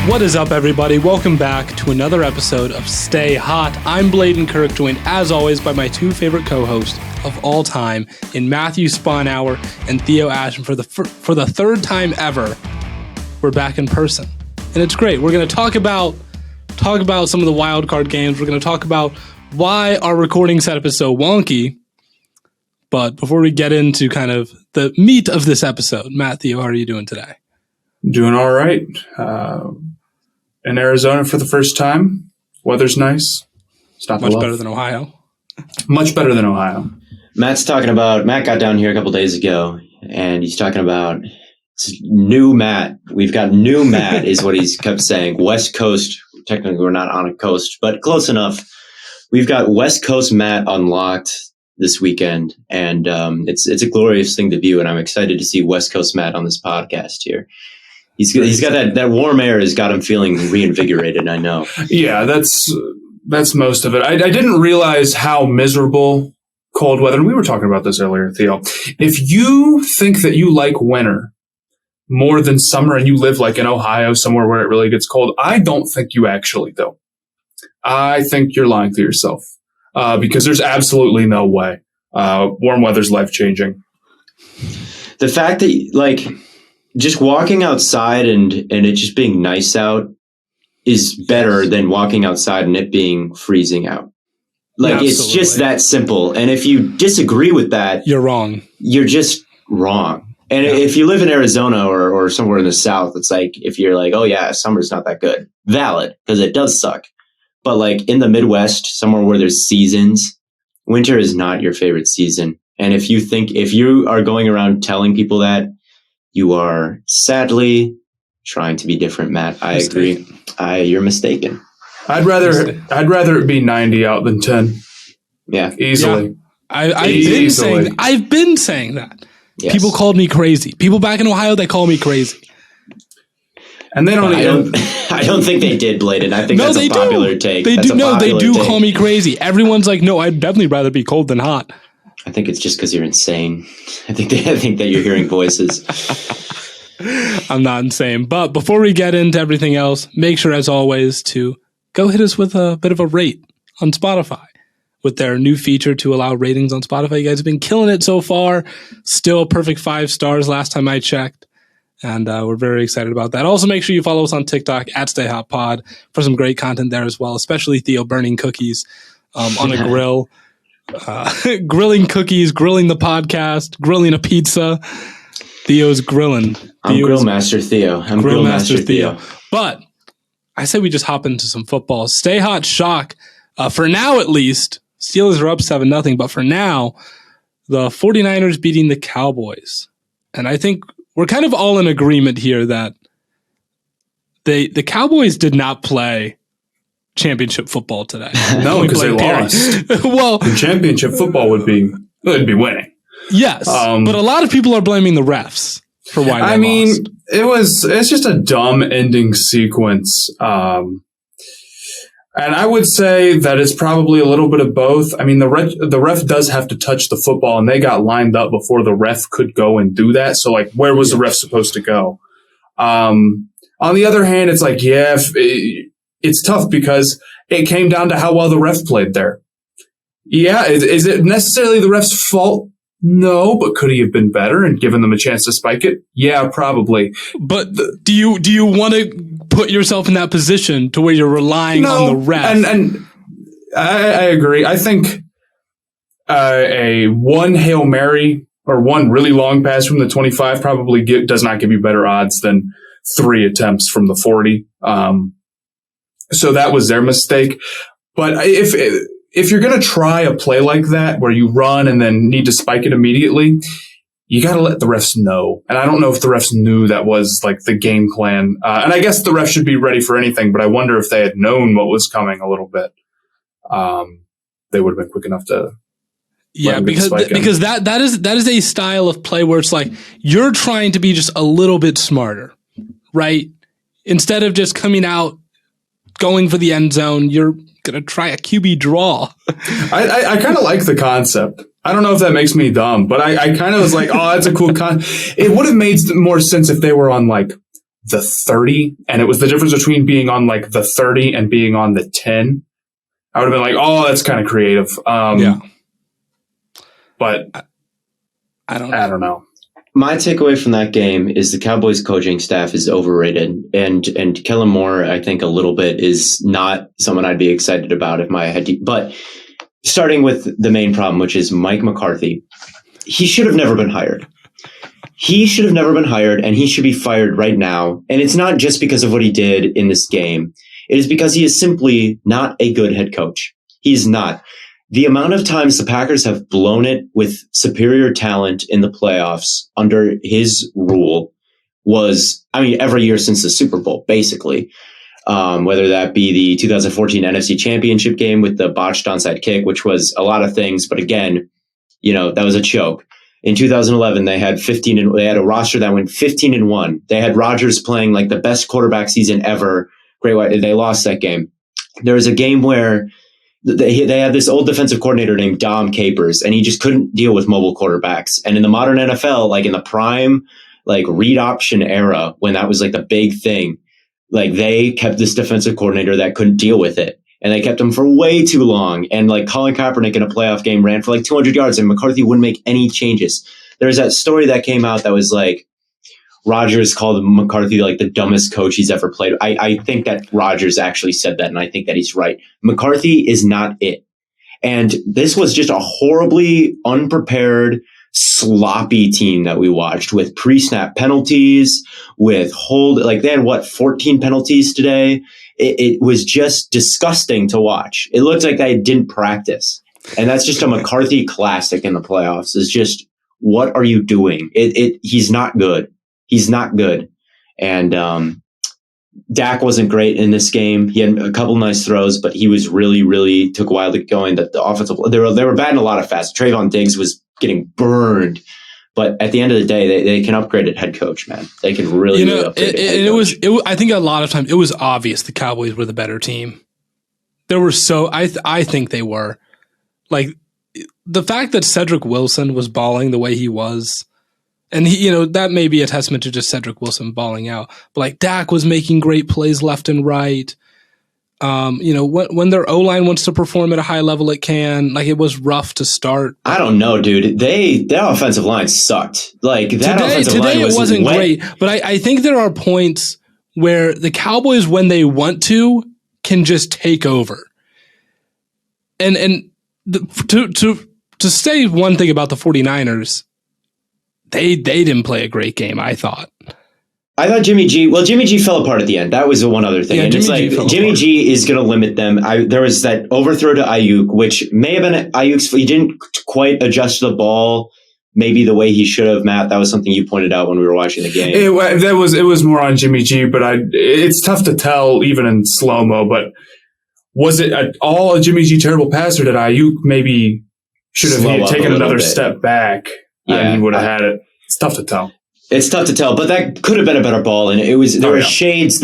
What is up, everybody? Welcome back to another episode of Stay Hot. I'm Bladen Kirk, joined as always by my two favorite co-hosts of all time in Matthew Sponhour and Theo Ashton. For the third time ever, we're back in person, and it's great. We're going to talk about some of the wild card games. We're going to talk about why our recording setup is so wonky. But before we get into kind of the meat of this episode, Matthew, how are you doing today? Doing all right. In Arizona for the first time. Weather's nice. It's not much better than Ohio. Much better than Ohio. Matt got down here a couple days ago, and he's talking about new Matt. We've got new Matt is what he's kept saying. West Coast. Technically, we're not on a coast, but close enough. We've got West Coast Matt unlocked this weekend, and it's a glorious thing to view, and I'm excited to see West Coast Matt on this podcast here. He's got that warm air has got him feeling reinvigorated, I know. Yeah, that's most of it. I didn't realize how miserable cold weather, and we were talking about this earlier, Theo. If you think that you like winter more than summer and you live like in Ohio, somewhere where it really gets cold, I don't think you actually do. I think you're lying to yourself because there's absolutely no way. Warm weather's life-changing. The fact that, just walking outside and it just being nice out is better than walking outside and it being freezing out. Absolutely. It's just that simple. And if you disagree with that, you're wrong. You're just wrong. And if you live in Arizona or somewhere in the South, it's like, if you're like, oh yeah, summer's not that good. Valid, because it does suck. But in the Midwest, somewhere where there's seasons, winter is not your favorite season. And if you are going around telling people that, you are sadly trying to be different, Matt. I agree. You're mistaken. I'd rather it be 90 out than 10. Yeah, easily. Yeah. I've been saying that. Yes. People called me crazy. People back in Ohio, they call me crazy. And they don't. I don't think they did, Bladen. I think that's a popular take. They do call me crazy. Everyone's like, no, I'd definitely rather be cold than hot. I think it's just because you're insane. I think that you're hearing voices. I'm not insane. But before we get into everything else, make sure, as always, to go hit us with a bit of a rate on Spotify. With their new feature to allow ratings on Spotify, you guys have been killing it so far. Still a perfect 5 stars last time I checked. And we're very excited about that. Also, make sure you follow us on TikTok at StayHotPod for some great content there as well, especially Theo burning cookies on a grill. Grilling cookies, grilling the podcast, grilling a pizza. Theo's grilling. I'm Grill Master Theo. I'm Grill Master Theo. But I say we just hop into some football. Stay hot shock. For now, at least, Steelers are up 7-0. But for now, the 49ers beating the Cowboys. And I think we're kind of all in agreement here that the Cowboys did not play championship football today. No, because they lost. Well, the championship football would be winning. Yes, but a lot of people are blaming the refs for why they lost. It's just a dumb ending sequence. And I would say that it's probably a little bit of both. I mean, the ref does have to touch the football, and they got lined up before the ref could go and do that. So, where was the ref supposed to go? On the other hand, it's it's tough because it came down to how well the ref played there. Yeah, is it necessarily the ref's fault? No, but could he have been better and given them a chance to spike it? Yeah, probably. But do you want to put yourself in that position to where you're relying on the ref? And I agree. I think a one Hail Mary or one really long pass from the 25 probably does not give you better odds than 3 attempts from the 40. So that was their mistake. But if you're going to try a play like that where you run and then need to spike it immediately, you got to let the refs know. And I don't know if the refs knew that was the game plan. And I guess the refs should be ready for anything, but I wonder if they had known what was coming a little bit. They would have been quick enough to. Yeah, because that is a style of play where it's you're trying to be just a little bit smarter, right? Instead of just coming out, going for the end zone, you're going to try a QB draw. I kind of like the concept. I don't know if that makes me dumb, but I kind of was like, oh, that's a cool It would have made more sense if they were on the 30, and it was the difference between being on like the 30 and being on the 10, I would have been like, oh, that's kind of creative. But I don't know. My takeaway from that game is the Cowboys coaching staff is overrated, and Kellen Moore, I think a little bit, is not someone I'd be excited about if my head. But starting with the main problem, which is Mike McCarthy, he should have never been hired. He should have never been hired, and he should be fired right now. And it's not just because of what he did in this game. It is because he is simply not a good head coach. He's not. The amount of times the Packers have blown it with superior talent in the playoffs under his rule was, every year since the Super Bowl, basically. Whether that be the 2014 NFC Championship game with the botched onside kick, which was a lot of things, but again, that was a choke. In 2011, they had they had a roster that went 15-1. They had Rodgers playing like the best quarterback season ever. Great White. They lost that game. There was a game where they had this old defensive coordinator named Dom Capers, and he just couldn't deal with mobile quarterbacks. And in the modern NFL, like in the prime, like read option era, when that was like the big thing, like they kept this defensive coordinator that couldn't deal with it. And they kept him for way too long. And like Colin Kaepernick in a playoff game ran for like 200 yards and McCarthy wouldn't make any changes. There's that story that came out that was like Rodgers called McCarthy like the dumbest coach he's ever played. I think that Rodgers actually said that, and I think that he's right. McCarthy is not it. And this was just a horribly unprepared, sloppy team that we watched with pre-snap penalties, with they had 14 penalties today. It was just disgusting to watch. It looked like they didn't practice. And that's just a McCarthy classic in the playoffs. It's just, what are you doing? He's not good. He's not good. And Dak wasn't great in this game. He had a couple nice throws, but he was really took a while to get going. The offensive, they were batting a lot of fast. Trayvon Diggs was getting burned. But at the end of the day, they can upgrade at head coach, man. They can really upgrade at head coach. I think a lot of times it was obvious the Cowboys were the better team. I think they were. Like, the fact that Cedric Wilson was balling the way he was, and that may be a testament to just Cedric Wilson balling out. But like Dak was making great plays left and right. When their O-line wants to perform at a high level, it can. Like, it was rough to start. I don't know, dude. That offensive line sucked. Like, that offensive line it wasn't great. But I think there are points where the Cowboys, when they want to, can just take over. To say one thing about the 49ers, they didn't play a great game, I thought. I thought Jimmy G fell apart at the end. That was the one other thing. Yeah, and it's like Jimmy G is going to limit them. There was that overthrow to Ayuk, which may have been Ayuk's. He didn't quite adjust the ball maybe the way he should have, Matt. That was something you pointed out when we were watching the game. It was more on Jimmy G, but it's tough to tell even in slow-mo. But was it all a Jimmy G terrible pass, or did Ayuk maybe should have taken another step back and he would have had it? It's tough to tell. It's tough to tell, but that could have been a better ball, and there were shades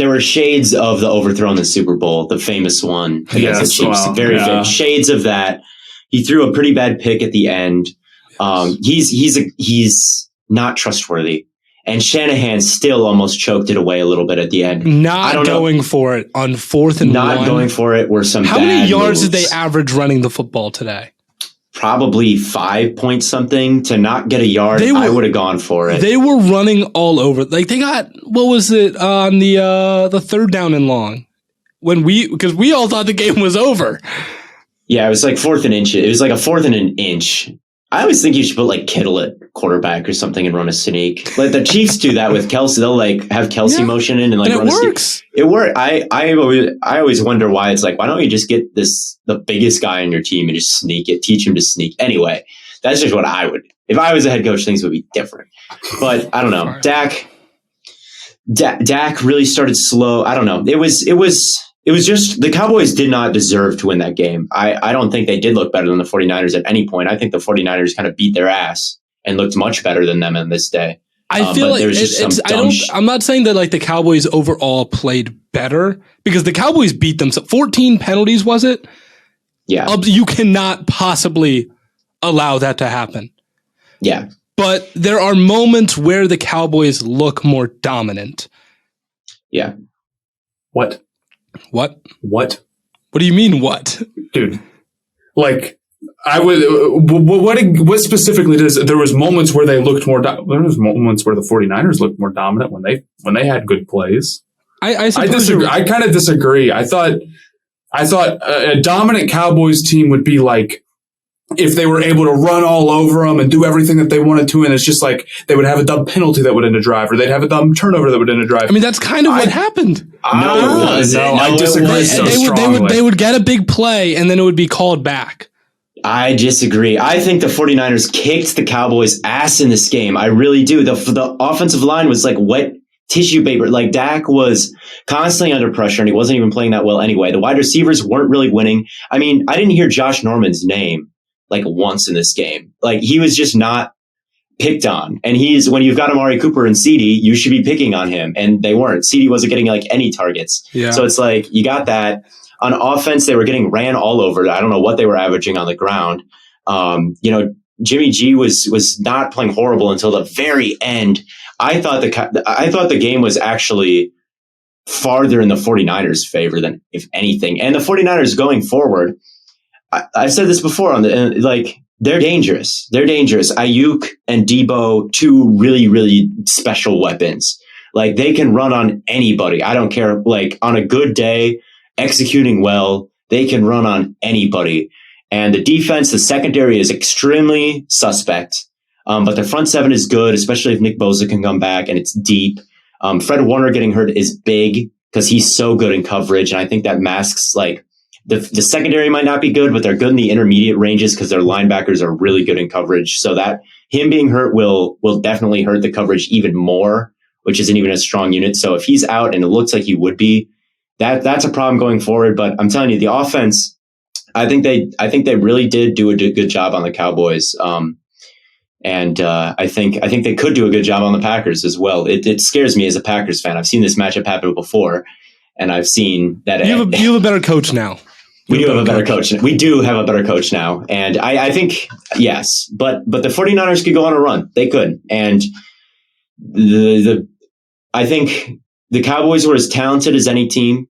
of the overthrow in the Super Bowl, the famous one against the Chiefs. Famous. Shades of that. He threw a pretty bad pick at the end. He's not trustworthy, and Shanahan still almost choked it away a little bit at the end. Not going for it on 4th and 1. Not going for it were some. How many yards did they average running the football today? Probably 5 point something. To not get a yard. I would have gone for it. They were running all over. Like, they got, what was it on the third down and long because we all thought the game was over. Yeah, it was like 4th and inch. It was like a 4th and an inch. I always think you should put like Kittle at quarterback or something and run a sneak. Like the Chiefs do that with Kelsey. They'll like have Kelsey motion in and like run a sneak. It works. I always wonder why it's like, why don't you just get the biggest guy on your team and just sneak it, teach him to sneak. Anyway, that's just what I would. If I was a head coach, things would be different. But I don't know. Dak really started slow. I don't know. It was just the Cowboys did not deserve to win that game. I don't think they did look better than the 49ers at any point. I think the 49ers kind of beat their ass and looked much better than them on this day. I feel like I'm not saying that like the Cowboys overall played better, because the Cowboys beat them. 14 penalties, was it? Yeah. You cannot possibly allow that to happen. Yeah. But there are moments where the Cowboys look more dominant. Yeah. What? What? What? What do you mean, what? Dude, like, I would. What specifically does there was moments where they looked more. There was moments where the 49ers looked more dominant when they had good plays. I disagree. I kind of disagree. I thought a dominant Cowboys team would be like if they were able to run all over them and do everything that they wanted to, and it's just like they would have a dumb penalty that would end a drive, or they'd have a dumb turnover that would end a drive. I mean, that's kind of what happened. I disagree so strongly. They would get a big play, and then it would be called back. I disagree. I think the 49ers kicked the Cowboys' ass in this game. I really do. The offensive line was like wet tissue paper. Like Dak was constantly under pressure and he wasn't even playing that well anyway. The wide receivers weren't really winning. I mean, I didn't hear Josh Norman's name like once in this game. Like he was just not picked on. And when you've got Amari Cooper and CeeDee, you should be picking on him. And they weren't. CeeDee wasn't getting like any targets. Yeah. So it's like you got that. On offense, they were getting ran all over. I don't know what they were averaging on the ground. Jimmy G was not playing horrible until the very end. I thought the game was actually farther in the 49ers' favor than if anything. And the 49ers going forward, I've said this before they're dangerous. They're dangerous. Ayuk and Debo, two really, really special weapons. Like they can run on anybody. I don't care. Like on a good day, executing well, they can run on anybody. And the defense, the secondary is extremely suspect. But the front seven is good, especially if Nick Bosa can come back and it's deep. Fred Warner getting hurt is big because he's so good in coverage. And I think that masks like the secondary might not be good, but they're good in the intermediate ranges because their linebackers are really good in coverage. So that him being hurt will definitely hurt the coverage even more, which isn't even a strong unit. So if he's out, and it looks like he would be, that's a problem going forward. But I'm telling you, the offense, I think they really did do a good job on the Cowboys. And I think they could do a good job on the Packers as well. It scares me as a Packers fan. I've seen this matchup happen before, and I've seen that. You have a better coach now. We do have a better coach. We do have a better coach now. And I think, yes, but the 49ers could go on a run. They could. And I think the Cowboys were as talented as any team.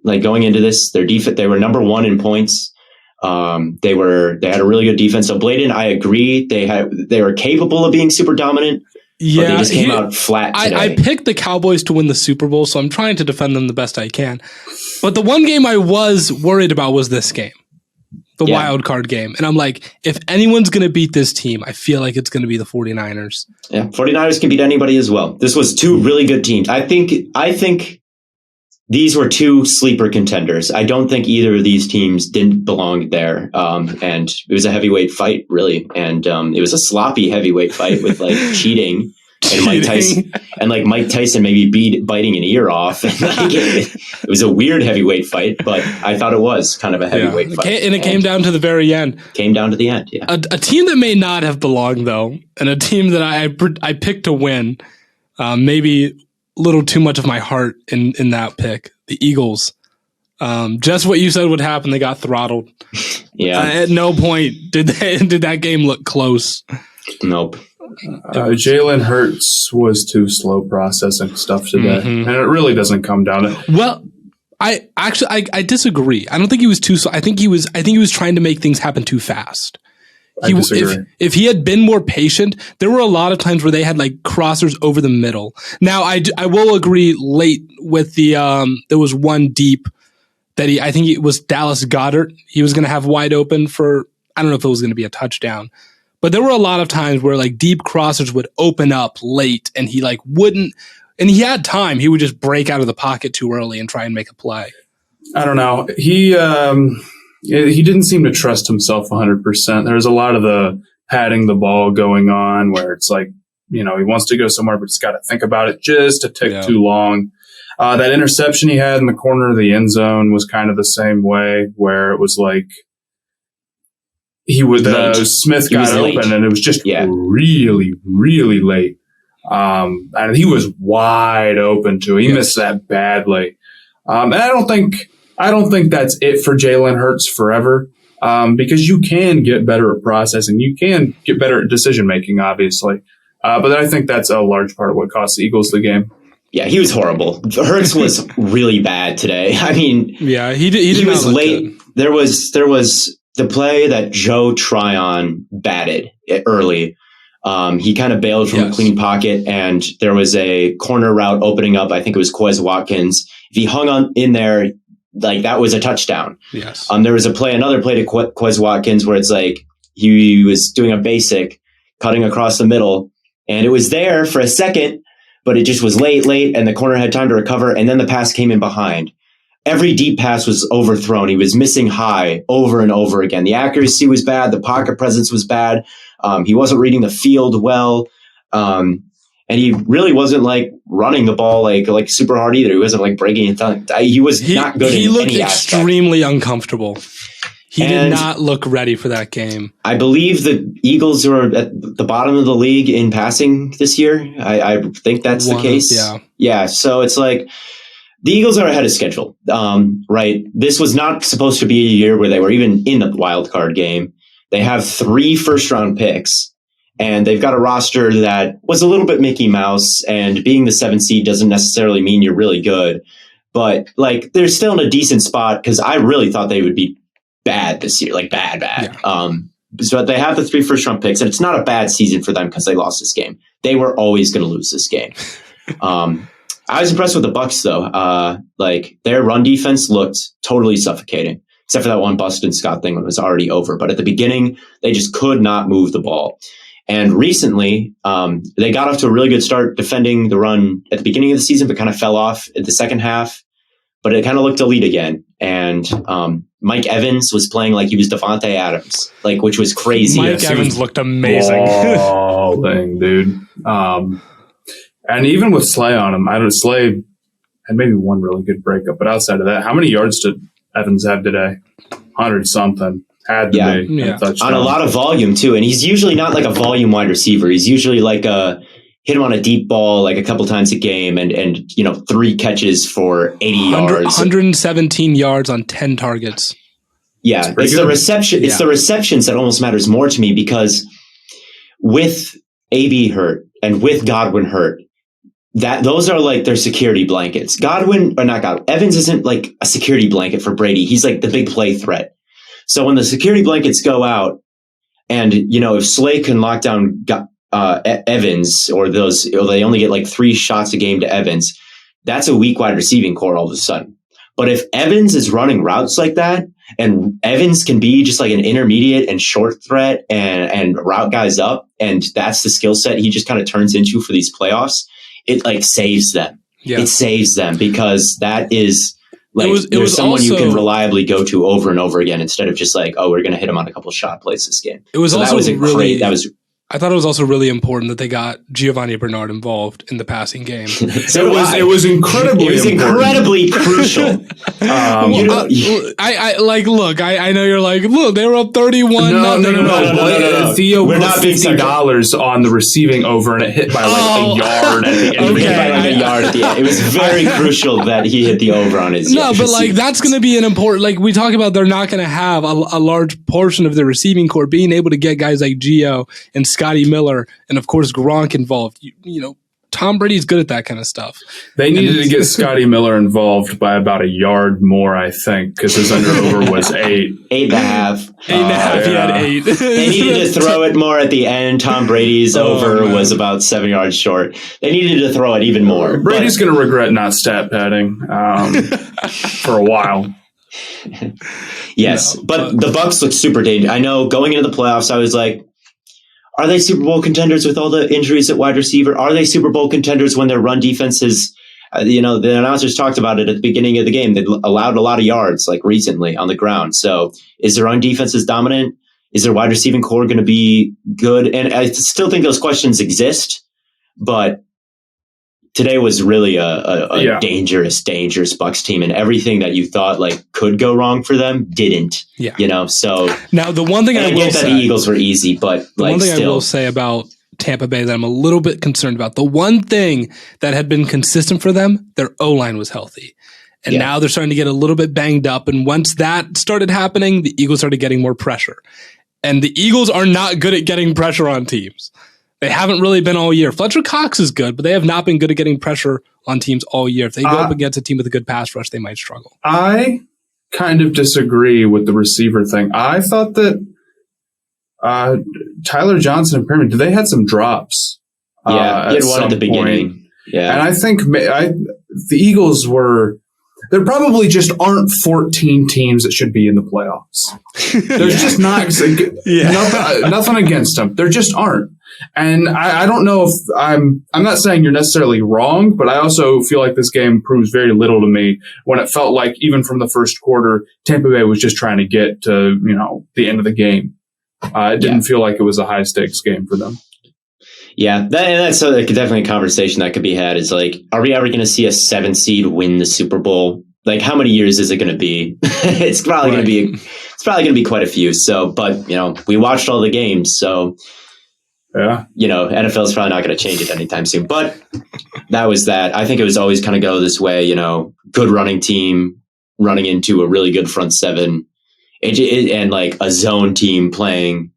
Like going into this, their defense, they were number one in points. They had a really good defense. So Bladen, I agree. They were capable of being super dominant. Yeah, but they just came out flat today. I picked the Cowboys to win the Super Bowl, so I'm trying to defend them the best I can. But the one game I was worried about was this game, the wild card game. And I'm like, if anyone's going to beat this team, I feel like it's going to be the 49ers. Yeah, 49ers can beat anybody as well. This was two really good teams. I think these were two sleeper contenders. I don't think either of these teams didn't belong there. And it was a heavyweight fight, really. And it was a sloppy heavyweight fight with like cheating. And Mike Tyson maybe biting an ear off. It was a weird heavyweight fight, but I thought it was kind of a heavyweight fight. And it came down to the very end. Came down to the end, yeah. A team that may not have belonged, though, and a team that I picked to win, maybe a little too much of my heart in that pick, the Eagles. Just what you said would happen. They got throttled. Yeah. At no point did that game look close. Nope. Jalen Hurts was too slow processing stuff today, and it really doesn't come down to. Well, I disagree. I don't think he was too slow. I think he was trying to make things happen too fast. I disagree. If he had been more patient, there were a lot of times where they had like crossers over the middle. Now, I will agree late with the there was one deep that I think it was Dallas Goedert. He was going to have wide open for, I don't know if it was going to be a touchdown. But there were a lot of times where like deep crossers would open up late and he like wouldn't, and he had time. He would just break out of the pocket too early and try and make a play. I don't know. He didn't seem to trust himself 100%. There's a lot of the patting the ball going on where it's like, he wants to go somewhere, but he's got to think about it just a tick too long. That interception he had in the corner of the end zone was kind of the same way, where it was like, Smith got open and it was just really, really late. And he was wide open too. He missed that badly. And I don't think that's it for Jalen Hurts forever. Because you can get better at processing. You can get better at decision making, obviously. But I think that's a large part of what cost the Eagles the game. Yeah, he was horrible. Hurts was really bad today. I mean, yeah, he was late. Good. There was the play that Joe Tryon batted early. He kind of bailed from a clean pocket, and there was a corner route opening up. I think it was Quez Watkins. If he hung on in there, like that was a touchdown. Yes. There was another play to Quez Watkins where it's like he was doing a basic, cutting across the middle, and it was there for a second, but it just was late, and the corner had time to recover, and then the pass came in behind. Every deep pass was overthrown. He was missing high over and over again. The accuracy was bad. The pocket presence was bad. He wasn't reading the field well. And he really wasn't like running the ball like super hard either. He wasn't like breaking it. He was not good. He looked extremely uncomfortable. He did not look ready for that game. I believe the Eagles are at the bottom of the league in passing this year. I think that's the case. Yeah. So it's like the Eagles are ahead of schedule. Right. This was not supposed to be a year where they were even in the wild card game. They have 3 first-round picks, and they've got a roster that was a little bit Mickey Mouse, and being the 7th seed doesn't necessarily mean you're really good. But, like, they're still in a decent spot because I really thought they would be bad this year, like bad. Yeah. So they have the 3 first-round picks, and it's not a bad season for them because they lost this game. They were always going to lose this game. I was impressed with the Bucs, though. Like, their run defense looked totally suffocating. Except for that one Boston Scott thing when it was already over. But at the beginning, they just could not move the ball. And recently, they got off to a really good start defending the run at the beginning of the season, but kind of fell off at the second half. But it kind of looked elite again. And Mike Evans was playing like he was Devontae Adams, like which was crazy. Mike Evans looked amazing. Oh, thing, dude. And even with Slay on him, Slay had maybe one really good breakup. But outside of that, how many yards did Evans have today? 100 something. Had to be. Yeah. On a lot of volume too. And he's usually not like a volume wide receiver. He's usually like hit him on a deep ball like a couple times a game and 3 catches for 80 yards. 117 yards on 10 targets. Yeah. It's the reception. It's the receptions that almost matters more to me because with AB hurt and with Godwin hurt, those are like their security blankets. Evans isn't like a security blanket for Brady. He's like the big play threat. So when the security blankets go out and, if Slay can lock down Evans or they only get like 3 shots a game to Evans, that's a weak wide receiving core all of a sudden. But if Evans is running routes like that and Evans can be just like an intermediate and short threat and route guys up, and that's the skill set he just kind of turns into for these playoffs, it like saves them. Yeah. It saves them because that is like there's someone you can reliably go to over and over again instead of just like, oh, we're going to hit him on a couple shot plays this game. It was also I thought it was also really important that they got Giovanni Bernard involved in the passing game. It was incredibly crucial. I know you're like, look, they were up 31. No. Theo put $50 on the receiving over, and it hit by a yard at the end. It was very crucial that he hit the over on his. No, but like that's going to be an important. Like we talk about, they're not going to have a large portion of the receiving core being able to get guys like Gio and Scotty Miller, and of course Gronk involved. Tom Brady's good at that kind of stuff. They needed to get Scotty Miller involved by about a yard more, I think, because his under-over was 8. 8.5. 8.5, he had 8. They needed to throw it more at the end. Tom Brady's over was about 7 yards short. They needed to throw it even more. Brady's going to regret not stat padding for a while. Yes, but the Bucs look super dangerous. I know going into the playoffs, I was like, are they Super Bowl contenders with all the injuries at wide receiver? Are they Super Bowl contenders when their run defense is, the announcers talked about it at the beginning of the game. They allowed a lot of yards like recently on the ground. So is their run defense is dominant? Is their wide receiving core going to be good? And I still think those questions exist, but today was really a dangerous Bucs team, and everything that you thought like could go wrong for them didn't. Yeah. So now the one thing I will say, the Eagles were easy, but I will say about Tampa Bay that I'm a little bit concerned about. The one thing that had been consistent for them, their O-line was healthy. And now they're starting to get a little bit banged up. And once that started happening, the Eagles started getting more pressure. And the Eagles are not good at getting pressure on teams. They haven't really been all year. Fletcher Cox is good, but they have not been good at getting pressure on teams all year. If they go up against a team with a good pass rush, they might struggle. I kind of disagree with the receiver thing. I thought that Tyler Johnson and Perryman, they had some drops. He had one at the beginning. Yeah. And I think the Eagles there probably just aren't 14 teams that should be in the playoffs. There's just not nothing against them. There just aren't. And I don't know if I'm not saying you're necessarily wrong, but I also feel like this game proves very little to me when it felt like even from the first quarter, Tampa Bay was just trying to get to, the end of the game. It didn't feel like it was a high stakes game for them. Yeah, that's definitely a conversation that could be had. Is like, are we ever going to see a 7 seed win the Super Bowl? Like, how many years is it going to be? It's probably going to be quite a few. So, but we watched all the games, so yeah, NFL is probably not going to change it anytime soon. But that was that. I think it was always kind of go this way. Good running team running into a really good front seven, and like a zone team playing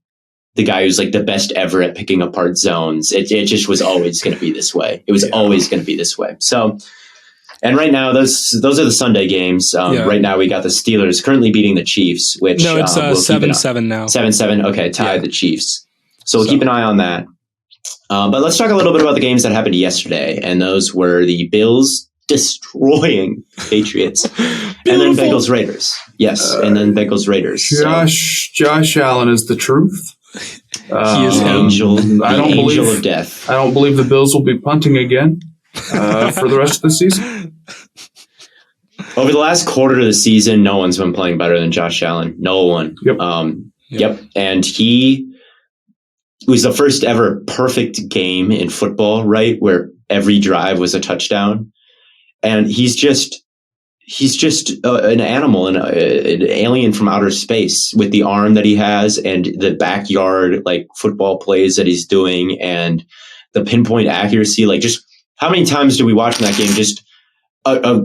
the guy who's like the best ever at picking apart zones. It just was always going to be this way. It was always going to be this way. So, and right now those are the Sunday games. Right now we got the Steelers currently beating the Chiefs, which no, it's 7-7 now. 7-7. Okay, tied the Chiefs. So we'll keep an eye on that. But let's talk a little bit about the games that happened yesterday, and those were the Bills destroying Patriots, and then Bengals Raiders. Yes, and then Bengals Raiders. Josh Allen is the truth. He is angel of death. I don't believe the Bills will be punting again for the rest of the season. Over the last quarter of the season, no one's been playing better than Josh Allen. No one. Yep. And he was the first ever perfect game in football, right? Where every drive was a touchdown. And he's just an animal and an alien from outer space with the arm that he has and the backyard like football plays that he's doing and the pinpoint accuracy. Like, just how many times do we watch in that game? Just a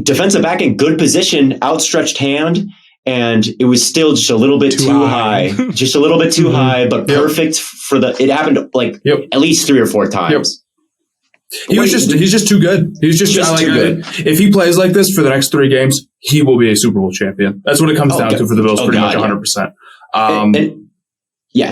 defensive back in good position, outstretched hand, and it was still just a little bit too high, just a little bit too high, but perfect for it happened like at least 3 or 4 times. He's just too good. He's just too good. If he plays like this for the next 3 games, he will be a Super Bowl champion. That's what it comes down to for the Bills, pretty much 100%.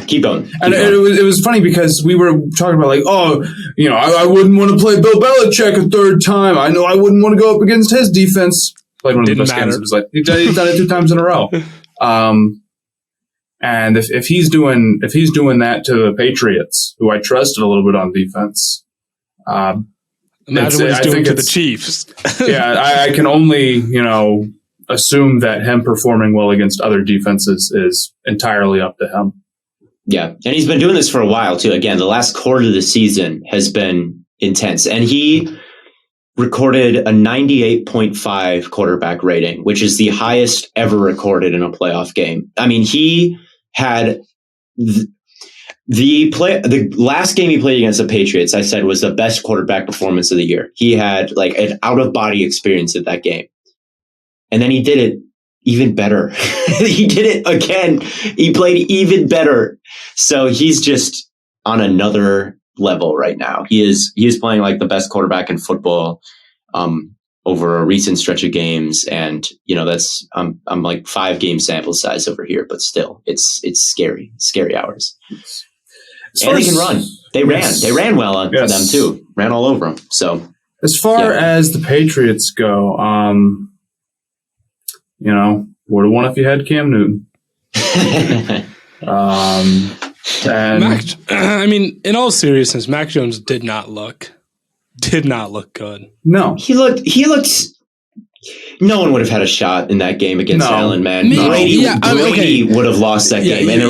Keep going. It was funny because we were talking about like, I wouldn't want to play Bill Belichick a 3rd time. I know I wouldn't want to go up against his defense. Played one of the best games. It was like he's done it 2 times in a row. And if he's doing that to the Patriots, who I trusted a little bit on defense. Imagine what he's doing to the Chiefs. I can only, assume that him performing well against other defenses is entirely up to him. Yeah, and he's been doing this for a while, too. Again, the last quarter of the season has been intense. And he recorded a 98.5 quarterback rating, which is the highest ever recorded in a playoff game. I mean, he had... The last game he played against the Patriots, I said, was the best quarterback performance of the year. He had like an out-of-body experience at that game. And then he did it even better. He did it again. He played even better. So he's just on another level right now. He is playing like the best quarterback in football over a recent stretch of games. And, that's I'm like 5-game sample size over here, but still it's scary hours. And they can run. They ran well on them too. Ran all over them. So as far as the Patriots go, would have won if you had Cam Newton. In all seriousness, Mac Jones did not look good. No, he looked. No one would have had a shot in that game against Allen, man. Brady would have lost that game. And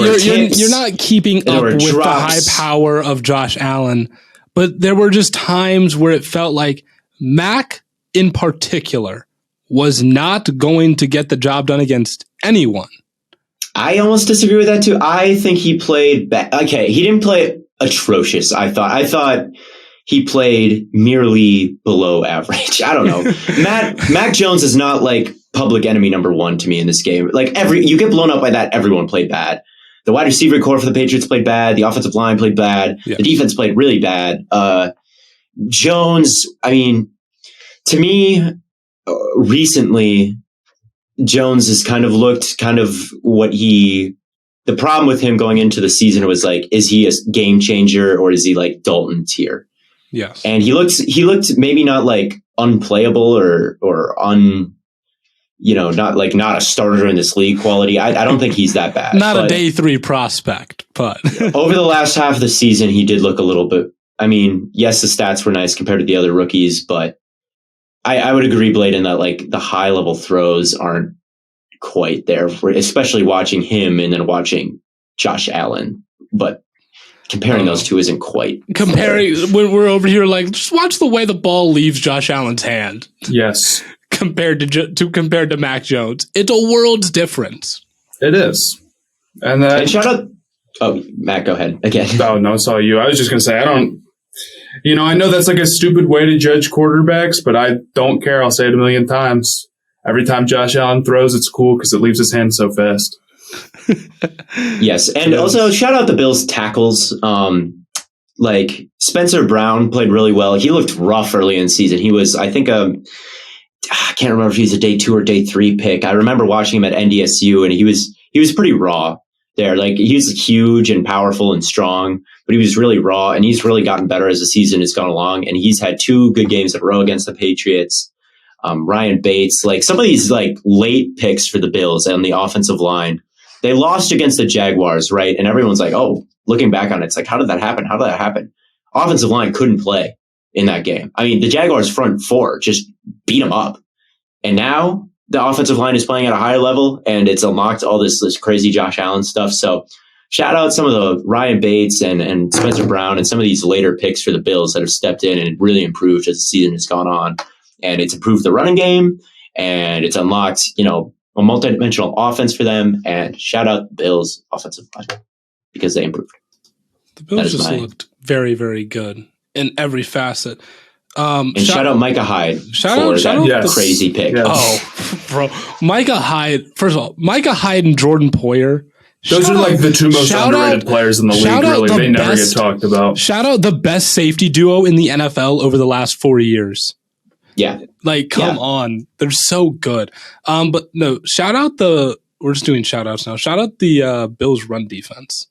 you're not keeping up with the high power of Josh Allen, but there were just times where it felt like Mac in particular was not going to get the job done against anyone. I almost disagree with that too. I think he played he didn't play atrocious. I thought he played merely below average. I don't know. Mac Jones is not like public enemy number 1 to me in this game. Like you get blown up by that, everyone played bad. the wide receiver core for the Patriots played bad. The offensive line played bad. Yeah. The defense played really bad. Jones, I mean, to me, recently, Jones has kind of looked the problem with him going into the season was like, is he a game changer or is he like Dalton tier? Yes. And he looked maybe not like unplayable or not a starter in this league quality. I don't think he's that bad. Not a day 3 prospect, but over the last half of the season, he did look a little bit. I mean, yes, the stats were nice compared to the other rookies, but I would agree, Bladen, that like the high level throws aren't quite there, especially watching him and then watching Josh Allen. But comparing those two isn't quite comparing when we're over here. Like, just watch the way the ball leaves Josh Allen's hand. Yes, compared to Mac Jones, it's a world's difference. It is. And shout out. Oh, Matt, go ahead again. Oh no, it's all you. I was just gonna say I don't. I know that's like a stupid way to judge quarterbacks, but I don't care. I'll say it a million times. Every time Josh Allen throws, it's cool because it leaves his hand so fast. Yes, and also shout out the Bills tackles. Like Spencer Brown played really well. He looked rough early in the season. He was, I think, I can't remember if he's a day 2 or day 3 pick. I remember watching him at NDSU, and he was pretty raw there. Like, he's huge and powerful and strong, but he was really raw, and he's really gotten better as the season has gone along. And he's had 2 good games in a row against the Patriots. Ryan Bates, like some of these like late picks for the Bills on the offensive line, they lost against the Jaguars, right? And everyone's like, oh, looking back on it, it's like, how did that happen? How did that happen? Offensive line couldn't play in that game. I mean, the Jaguars front 4 just beat them up. And now the offensive line is playing at a higher level, and it's unlocked all this crazy Josh Allen stuff. So shout out some of the Ryan Bates and Spencer Brown and some of these later picks for the Bills that have stepped in and really improved as the season has gone on. And it's improved the running game, and it's unlocked, a multidimensional offense for them. And shout out the Bills offensive line because they improved. The Bills just looked very, very good in every facet. And shout out Micah Hyde for that crazy pick. Yes. Oh, bro. Micah Hyde. First of all, Micah Hyde and Jordan Poyer. Those are like the 2 most underrated players in the league, really. They never get talked about. Shout out the best safety duo in the NFL over the last 4 years. Yeah. Like, come on. They're so good. But no, we're just doing shout outs now. Shout out the Bills run defense.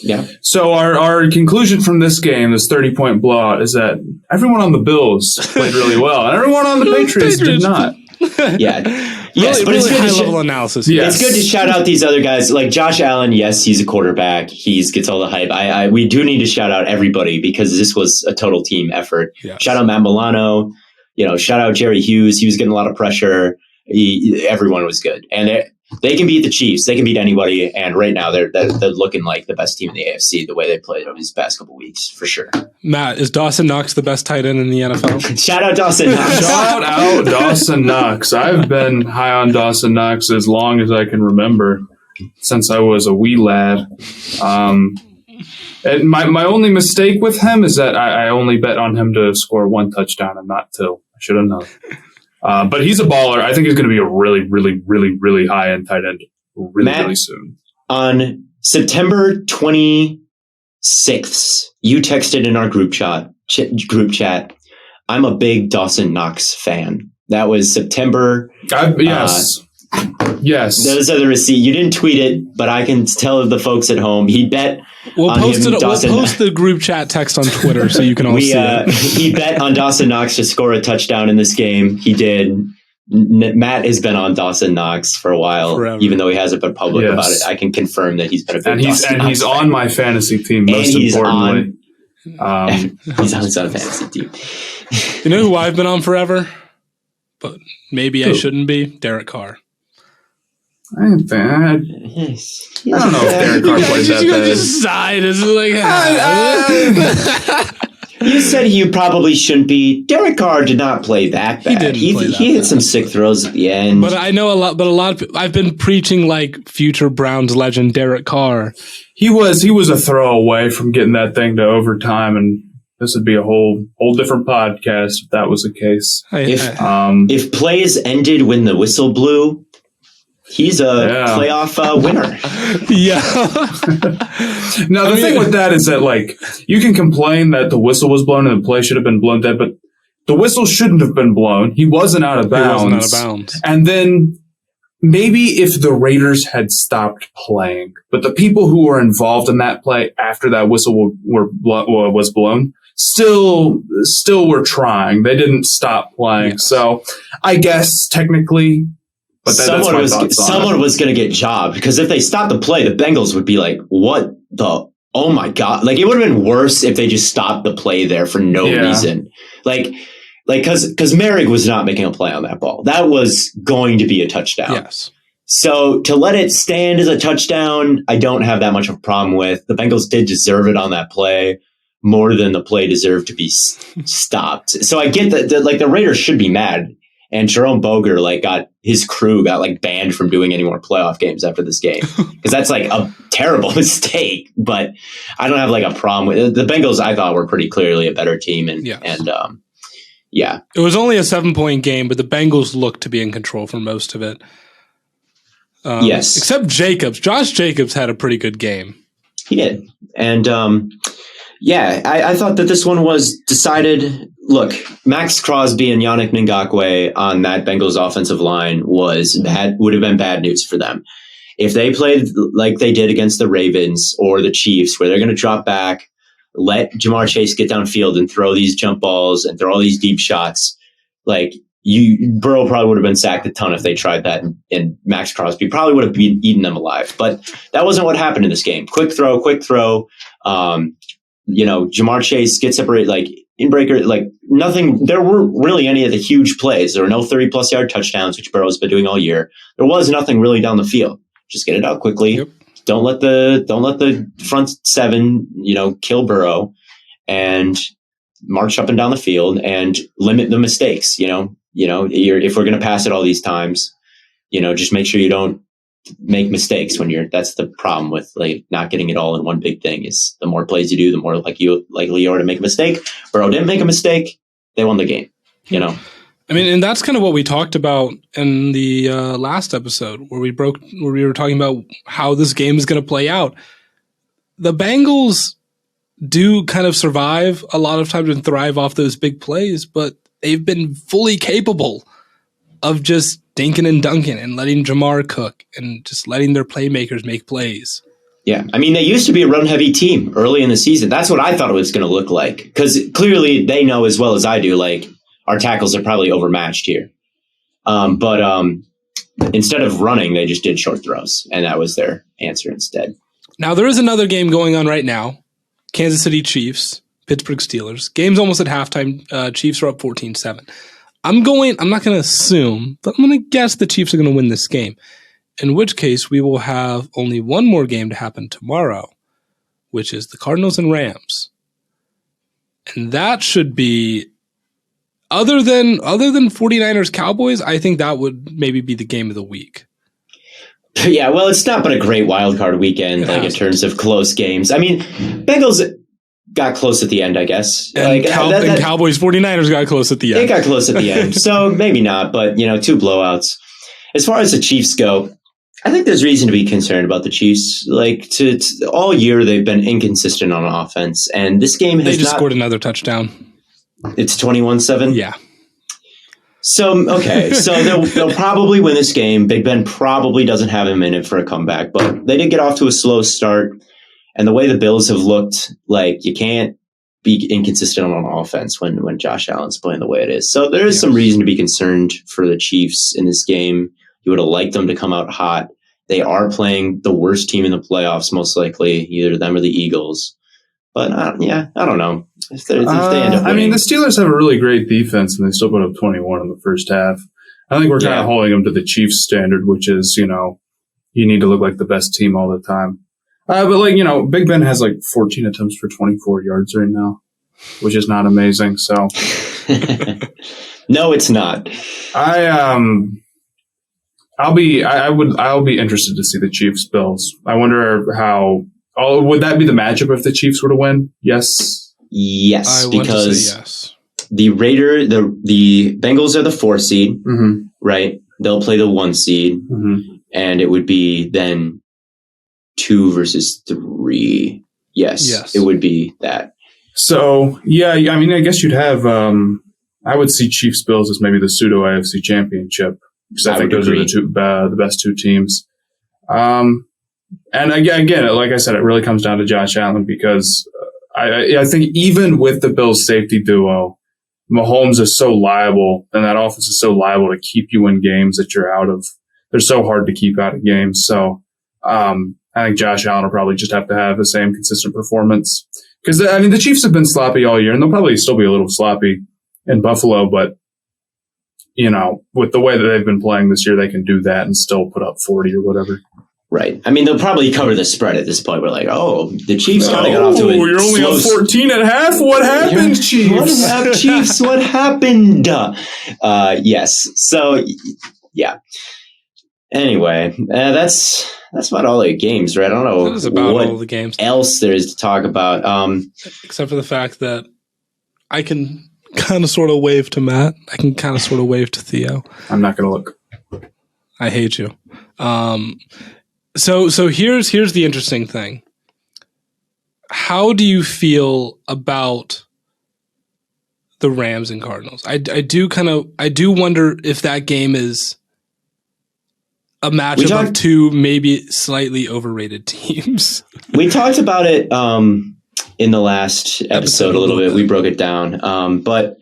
Yeah. So our conclusion from this game, this 30-point blowout, is that everyone on the Bills played really well, and everyone on the Patriots did not. Yeah. Yes, really, but it's good high level analysis. Yes. It's good to shout out these other guys. Like Josh Allen, yes, he's a quarterback. He gets all the hype. We do need to shout out everybody because this was a total team effort. Yes. Shout out Matt Milano. Shout out Jerry Hughes. He was getting a lot of pressure. Everyone was good. And they can beat the Chiefs. They can beat anybody. And right now, they're looking like the best team in the AFC, the way they played over these past couple weeks, for sure. Matt, is Dawson Knox the best tight end in the NFL? Shout out Dawson Knox. Shout out Dawson Knox. I've been high on Dawson Knox as long as I can remember, since I was a wee lad. And my only mistake with him is that I only bet on him to score 1 touchdown and not 2. I should have known. But he's a baller. I think he's going to be a really, really, really, really high-end tight end really soon. On September 26th, you texted in our group chat, I'm a big Dawson Knox fan. That was September. Yes. Yes. Those are the receipts. You didn't tweet it, but I can tell the folks at home. He bet We'll post the group chat text on Twitter so you can all see it. He bet on Dawson Knox to score a touchdown in this game. He did. Matt has been on Dawson Knox for a while, forever. Even though he hasn't been public about it. I can confirm that he's been a big Dawson Knox he's on my fantasy team, most importantly. He's on his own fantasy team. You know who I've been on forever? But maybe I shouldn't be? Derek Carr. I ain't bad. Yes. I don't know if Derek Carr plays that bad. Just sighed. It's like, You said he probably shouldn't be. Derek Carr did not play that bad. He hit some sick throws at the end. But I know a lot of I've been preaching like future Browns legend Derek Carr. He was a throw away from getting that thing to overtime, and this would be a whole different podcast if that was the case. If plays ended when the whistle blew, He's a playoff winner. Yeah. Now, the thing with that is that, like, you can complain that the whistle was blown and the play should have been blown dead, but the whistle shouldn't have been blown. He wasn't out of bounds. And then maybe if the Raiders had stopped playing, but the people who were involved in that play after that whistle was blown still were trying. They didn't stop playing. Yes. So I guess technically, but someone was going to get jobbed, because if they stopped the play, the Bengals would be like, what the, oh my God. Like, it would have been worse if they just stopped the play there for no reason. Like, because Merrick was not making a play on that ball. That was going to be a touchdown. Yes. So to let it stand as a touchdown, I don't have that much of a problem with. The Bengals did deserve it on that play more than the play deserved to be stopped. So I get that, like, the Raiders should be mad. And Jerome Boger, like, his crew got like banned from doing any more playoff games after this game, because that's like a terrible mistake. But I don't have like a problem with it. The Bengals. I thought were pretty clearly a better team, and it was only a 7-point game, but the Bengals looked to be in control for most of it. Yes, except Jacobs. Josh Jacobs had a pretty good game. He did, and I thought that this one was decided. Look, Max Crosby and Yannick Ngakoue on that Bengals offensive line would have been bad news for them. If they played like they did against the Ravens or the Chiefs, where they're going to drop back, let Jamar Chase get downfield and throw these jump balls and throw all these deep shots, like Burrow probably would have been sacked a ton if they tried that, and Max Crosby probably would have eaten them alive. But that wasn't what happened in this game. Quick throw. Jamar Chase gets separated, like, in breaker, like, nothing. There weren't really any of the huge plays. There were no 30-plus yard touchdowns, which Burrow's been doing all year. There was nothing really down the field. Just get it out quickly. Yep. Don't let the front seven, kill Burrow, and march up and down the field and limit the mistakes. If we're going to pass it all these times, just make sure you don't make mistakes that's the problem with, like, not getting it all in one big thing. Is the more plays you do, the more likely you are to make a mistake. Burrow didn't make a mistake. They won the game, I mean, and that's kind of what we talked about in the last episode where we were talking about how this game is going to play out. The Bengals do kind of survive a lot of times and thrive off those big plays, but they've been fully capable of just dinking and dunking and letting Jamar cook and just letting their playmakers make plays. Yeah. I mean, they used to be a run-heavy team early in the season. That's what I thought it was going to look like, because clearly they know as well as I do, like, our tackles are probably overmatched here. But instead of running, they just did short throws, and that was their answer instead. Now, there is another game going on right now. Kansas City Chiefs, Pittsburgh Steelers. Game's almost at halftime. Chiefs are up 14-7. I'm not going to assume, but I'm going to guess the Chiefs are going to win this game, in which case we will have only one more game to happen tomorrow, which is the Cardinals and Rams. And that should be, other than 49ers Cowboys, I think that would maybe be the game of the week. Yeah, well, it's not been a great wild card weekend, in terms of close games. I mean, Bengals got close at the end, I guess. And Cowboys 49ers got close at the end. They got close at the end. So maybe not, but, two blowouts. As far as the Chiefs go, I think there's reason to be concerned about the Chiefs. Like, all year they've been inconsistent on offense, and this game has scored another touchdown. It's 21-7? Yeah. So, okay. So they'll probably win this game. Big Ben probably doesn't have him in it for a comeback, but they did get off to a slow start. And the way the Bills have looked, like, you can't be inconsistent on offense when Josh Allen's playing the way it is. So there is some reason to be concerned for the Chiefs in this game. You would have liked them to come out hot. They are playing the worst team in the playoffs, most likely, either them or the Eagles. But, I don't know. If they end up winning. I mean, the Steelers have a really great defense, and they still put up 21 in the first half. I think we're kind of holding them to the Chiefs standard, which is, you need to look like the best team all the time. But, Big Ben has, 14 attempts for 24 yards right now, which is not amazing. So, no, it's not. I'll be interested to see the Chiefs Bills. I wonder how. Oh, would that be the matchup if the Chiefs were to win? Yes. Yes, because yes. The Bengals are the 4 seed, right? They'll play the 1 seed. Mm-hmm. and it would be then 2 versus 3. Yes, it would be that. So, yeah, I mean, I guess you'd have, I would see Chiefs Bills as maybe the pseudo AFC championship, because I think those are the best two teams. And again, like I said, it really comes down to Josh Allen, because I think even with the Bills safety duo, Mahomes is so liable, and that offense is so liable to keep you in games that you're out of. They're so hard to keep out of games. So, I think Josh Allen will probably just have to have the same consistent performance. Because, I mean, the Chiefs have been sloppy all year, and they'll probably still be a little sloppy in Buffalo. But, you know, with the way that they've been playing this year, they can do that and still put up 40 or whatever. Right. I mean, they'll probably cover the spread at this point. We're like, oh, the Chiefs kind of got off to a you're only on 14 at half? What happened, Chiefs? Chiefs, what happened? Yes. So, yeah. Anyway, that's about all the games, right? I don't know what all the games else there is to talk about. Except for the fact that I can kind of sort of wave to Matt. I can kind of sort of wave to Theo. I'm not going to look. I hate you. So here's the interesting thing. How do you feel about the Rams and Cardinals? I do wonder if that game is a matchup of two maybe slightly overrated teams. We talked about it in the last episode a little bit. We broke it down. But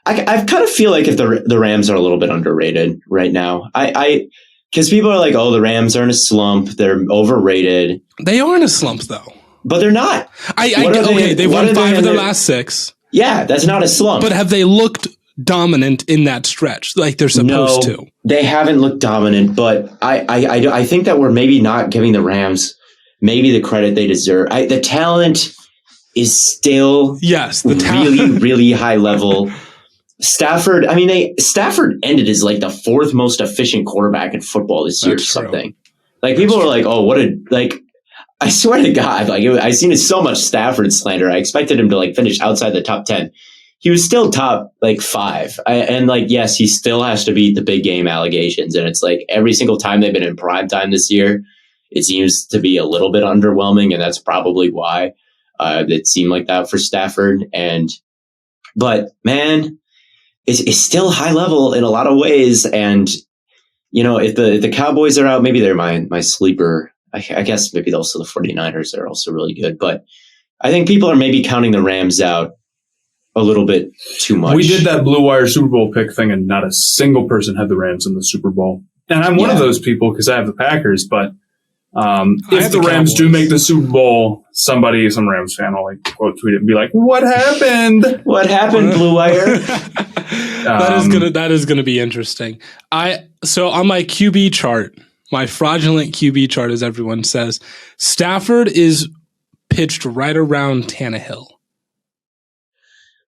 I kind of feel like if the Rams are a little bit underrated right now. Because people are like, oh, the Rams are in a slump. They're overrated. They are in a slump, though. But they're not. They've won 5 of their last 6. Yeah, that's not a slump. But have they looked dominant in that stretch like they're supposed to? They haven't looked dominant, but I think that we're maybe not giving the Rams maybe the credit they deserve. The talent is still really, really high level. Stafford ended as like the 4th most efficient quarterback in football this year or something. Like people were like, oh, I swear to God, like I've seen so much Stafford slander. I expected him to like finish outside the top 10. He was still top like 5. Yes, he still has to beat the big game allegations. And it's like every single time they've been in prime time this year, it seems to be a little bit underwhelming. And that's probably why it seemed like that for Stafford. But man, it's still high level in a lot of ways. And, you know, if the Cowboys are out, maybe they're my sleeper. I guess maybe also the 49ers are also really good. But I think people are maybe counting the Rams out a little bit too much. We did that Blue Wire Super Bowl pick thing, and not a single person had the Rams in the Super Bowl. And I'm one of those people because I have the Packers. But if the Rams do make the Super Bowl, some Rams fan will like quote tweet it and be like, "What happened? What happened, Blue Wire?" That is gonna be interesting. So on my QB chart, my fraudulent QB chart, as everyone says, Stafford is pitched right around Tannehill.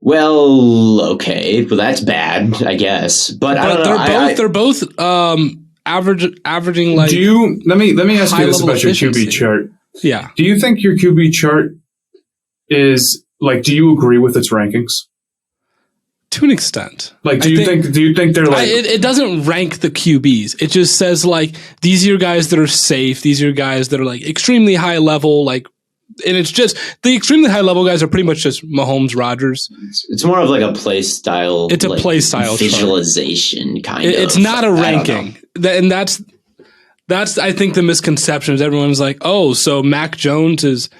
Well, okay, well that's bad, I guess. But I don't know. They're both averaging like. Let me ask you this about your QB chart? Yeah. Do you think your QB chart is like? Do you agree with its rankings? To an extent. Like, do you think they're like? It doesn't rank the QBs. It just says like these are your guys that are safe. These are your guys that are like extremely high level, like. And it's just the extremely high level guys are pretty much just Mahomes, Rodgers. It's more of like a play style. It's a play style visualization kind of. It's not a ranking, and that's I think the misconception is everyone's like, oh, so Mac Jones is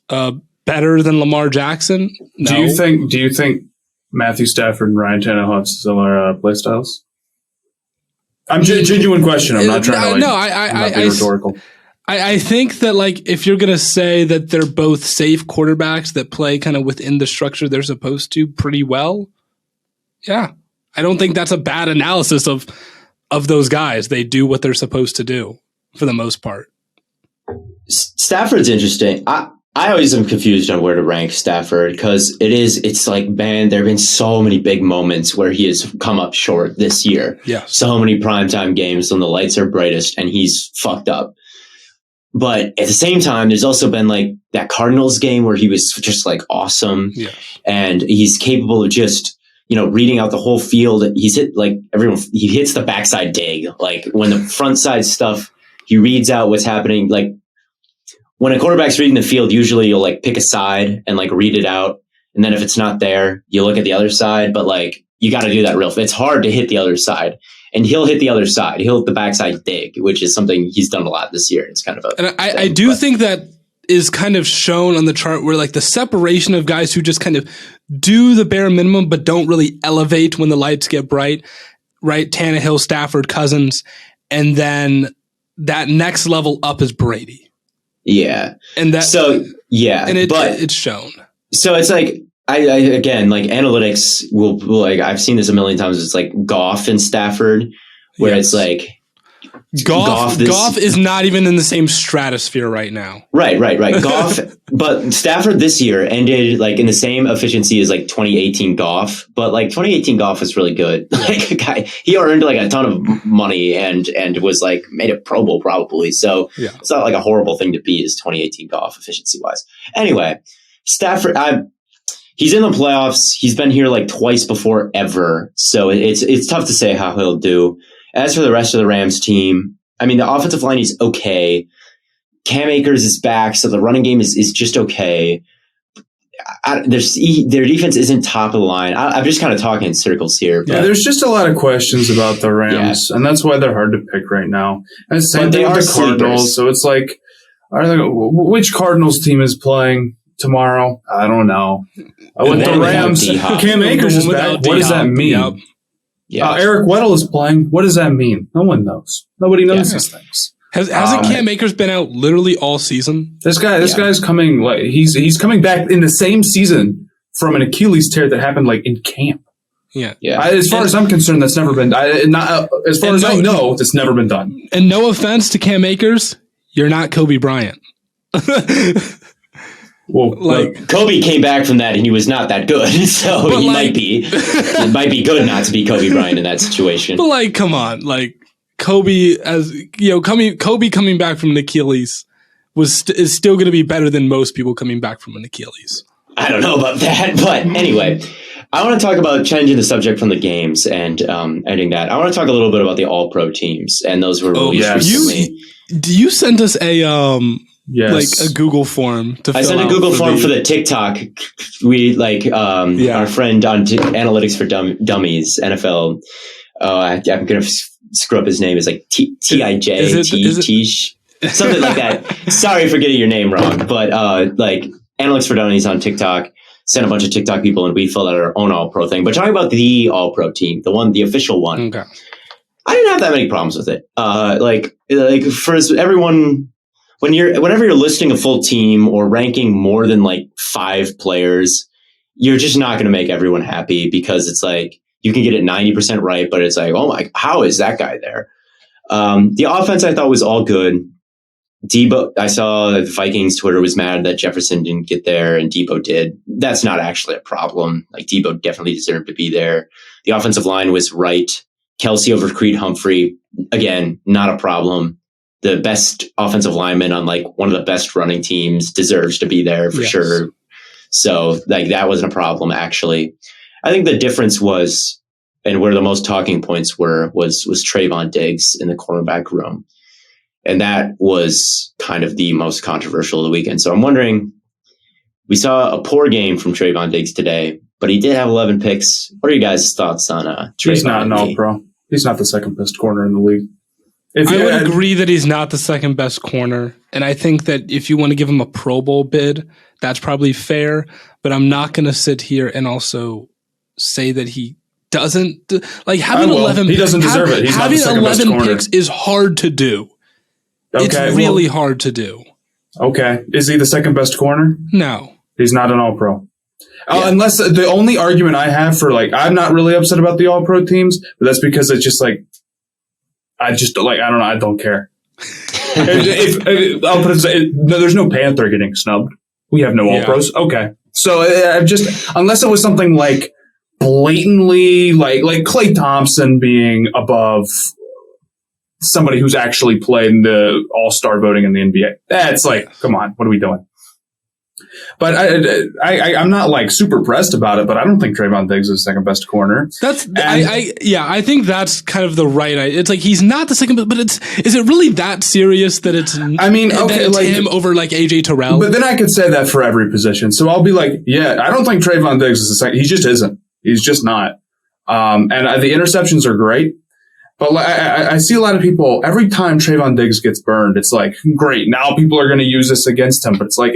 better than Lamar Jackson. No. Do you think Matthew Stafford and Ryan Tannehill have similar play styles? I'm genuine question. I'm not trying to be rhetorical. I think that like if you're gonna say that they're both safe quarterbacks that play kind of within the structure they're supposed to pretty well, yeah, I don't think that's a bad analysis of those guys. They do what they're supposed to do for the most part. Stafford's interesting. I always am confused on where to rank Stafford because it's like, man, there have been so many big moments where he has come up short this year. Yeah, so many primetime games when the lights are brightest and he's fucked up. But at the same time, there's also been like that Cardinals game where he was just like awesome. Yeah. And he's capable of just, you know, reading out the whole field. He's hit like he hits the backside dig. Like when the front side stuff He reads out what's happening. Like when a quarterback's reading the field, usually you'll like pick a side and like read it out. And then if it's not there, you look at the other side. But like you got to do that real. It's hard to hit the other side. And he'll hit the other side. He'll hit the backside dig, which is something he's done a lot this year. It's kind of a. And I do think that is kind of shown on the chart where like the separation of guys who just kind of do the bare minimum but don't really elevate when the lights get bright, right? Tannehill, Stafford, Cousins, and then that next level up is Brady. Yeah. And that and it's shown. So it's like I again, like analytics will like I've seen this a million times. It's like Goff and Stafford where it's like Goff is not even in the same stratosphere right now. Right. Goff, but Stafford this year ended like in the same efficiency as like 2018 Goff, but like 2018 Goff was really good. Like a guy, he earned like a ton of money and was like made a Pro Bowl probably. So it's not like a horrible thing to be as 2018 Goff efficiency wise. Anyway, Stafford, he's in the playoffs. He's been here like twice before ever. So it's tough to say how he'll do. As for the rest of the Rams team, I mean, the offensive line is okay. Cam Akers is back, so the running game is just okay. Their defense isn't top of the line. I'm just kind of talking in circles here. Yeah, there's just a lot of questions about the Rams, and that's why they're hard to pick right now. And it's the same thing with the Cardinals. So it's like, which Cardinals team is playing tomorrow? I don't know. With the Rams, Cam Akers is back. What does that mean? Yep. Yeah. Eric Weddle is playing. What does that mean? No one knows. Nobody knows these things. Hasn't Cam Akers been out literally all season? This guy's coming. Like he's coming back in the same season from an Achilles tear that happened like in camp. Yeah. As far as I'm concerned, that's never been. As far as I know, that's never been done. And no offense to Cam Akers, you're not Kobe Bryant. Well, like Kobe came back from that and he was not that good, so he might be. It might be good not to be Kobe Bryant in that situation. But like, come on, like Kobe, as you know, Kobe coming back from an Achilles is still going to be better than most people coming back from an Achilles. I don't know about that, but anyway, I want to talk about changing the subject from the games and ending that. I want to talk a little bit about the All-Pro teams and those were released recently. You sent us a Yes. like a Google form to fill out. I sent a Google form for the TikTok. We like our friend on Analytics for Dummies, NFL. I'm going to screw up his name. It's like TIJ, something like that. Sorry for getting your name wrong. But like Analytics for Dummies on TikTok, sent a bunch of TikTok people and we filled out our own All-Pro thing. But talking about the All-Pro team, the official one, okay. I didn't have that many problems with it. Like for everyone... Whenever you're listing a full team or ranking more than like 5 players, you're just not going to make everyone happy because it's like you can get it 90% right, but it's like, oh my, how is that guy there? The offense I thought was all good. Debo, I saw the Vikings Twitter was mad that Jefferson didn't get there and Debo did. That's not actually a problem. Like Debo definitely deserved to be there. The offensive line was right. Kelsey over Creed Humphrey, again, not a problem. The best offensive lineman on like one of the best running teams deserves to be there for sure. So like that wasn't a problem actually. I think the difference was, and where the most talking points was Trayvon Diggs in the cornerback room. And that was kind of the most controversial of the weekend. So I'm wondering, we saw a poor game from Trayvon Diggs today, but he did have 11 picks. What are you guys' thoughts on Trayvon? He's not an All-Pro. He's not the second best corner in the league. I would agree that he's not the second best corner. And I think that if you want to give him a Pro Bowl bid, that's probably fair. But I'm not going to sit here and also say that he doesn't. Like having 11 picks. He doesn't deserve it. He's having not the second 11 best corner. picks is hard to do. Okay, it's really hard to do. Okay. Is he the second best corner? No. He's not an All-Pro. Unless the only argument I have for like, I'm not really upset about the All-Pro teams, but that's because it's just like, I don't know. I don't care. if I'll put it, no, there's no Panther getting snubbed. We have no All-Pros. Okay. So unless it was something like blatantly like Klay Thompson being above somebody who's actually played in the All-Star voting in the NBA. That's like, come on, what are we doing? But I'm not like super pressed about it, but I don't think Trayvon Diggs is the second best corner. I think that's kind of the right. It's like he's not the second, but is it really that serious that it's? I mean, okay, it's like him over like AJ Terrell. But then I could say that for every position. So I'll be like, yeah, I don't think Trayvon Diggs is the second. He just isn't. He's just not. And the interceptions are great. But I see a lot of people, every time Trayvon Diggs gets burned, it's like, great, now people are going to use this against him. But it's like,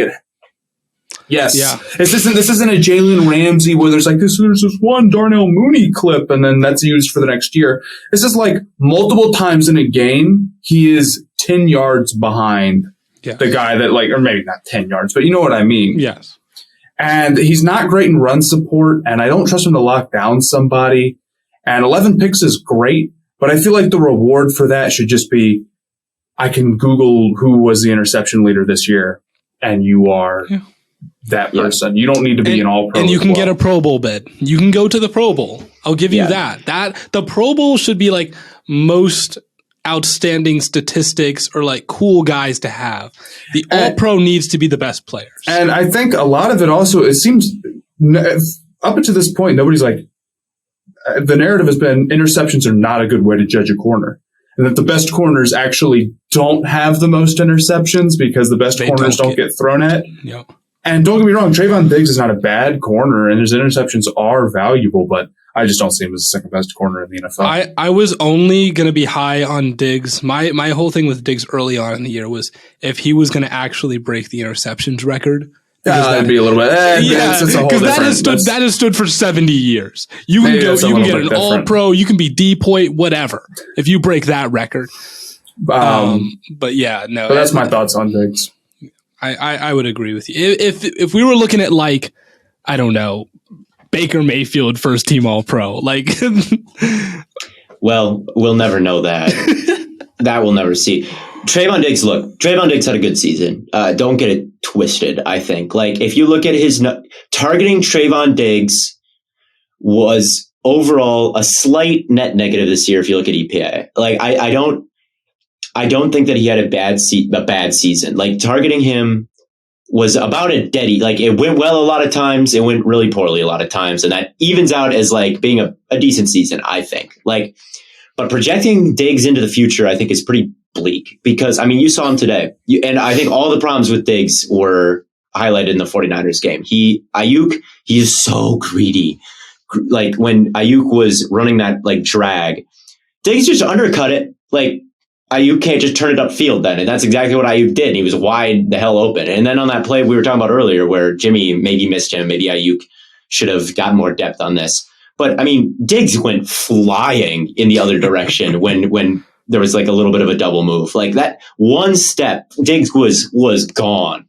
yes. Yeah. This isn't a Jalen Ramsey where there's this one Darnell Mooney clip and then that's used for the next year. This is like multiple times in a game, he is 10 yards behind the guy that or maybe not 10 yards, but you know what I mean. Yes. And he's not great in run support, and I don't trust him to lock down somebody. And 11 picks is great. But I feel like the reward for that should just be, I can Google who was the interception leader this year, and you are that person. You don't need to be an all-pro. And you can get a Pro Bowl bid. You can go to the Pro Bowl. I'll give you that. The Pro Bowl should be like most outstanding statistics or like cool guys to have. The all-pro needs to be the best players. And I think a lot of it also, it seems, up until this point, nobody's like, the narrative has been interceptions are not a good way to judge a corner. And that the best corners actually don't have the most interceptions because the best corners don't get thrown at. Yep. And don't get me wrong, Trayvon Diggs is not a bad corner and his interceptions are valuable, but I just don't see him as the second best corner in the NFL. I was only going to be high on Diggs. My whole thing with Diggs early on in the year was if he was going to actually break the interceptions record. That'd be a little bit. Because that has stood for 70 years. You can get an all-pro, you can be D-point, whatever, if you break that record. But yeah, no. But that's my thoughts on Diggs. I would agree with you. If we were looking at I don't know, Baker Mayfield first team all-pro, well, we'll never know that. That we'll never see. Trayvon Diggs had a good season. Don't get it twisted, I think. If you look at his targeting Trayvon Diggs was overall a slight net negative this year if you look at EPA. I don't think that he had a bad season. Targeting him was about a deady. It went well a lot of times, it went really poorly a lot of times, and that evens out as being a decent season, I think. But projecting Diggs into the future, I think, is pretty bleak because, you saw him today. And I think all the problems with Diggs were highlighted in the 49ers game. He is so greedy. When Ayuk was running that drag, Diggs just undercut it. Ayuk can't just turn it upfield then. And that's exactly what Ayuk did. He was wide the hell open. And then on that play we were talking about earlier where Jimmy maybe missed him, maybe Ayuk should have gotten more depth on this. But Diggs went flying in the other direction when there was a little bit of a double move. That one step, Diggs was gone.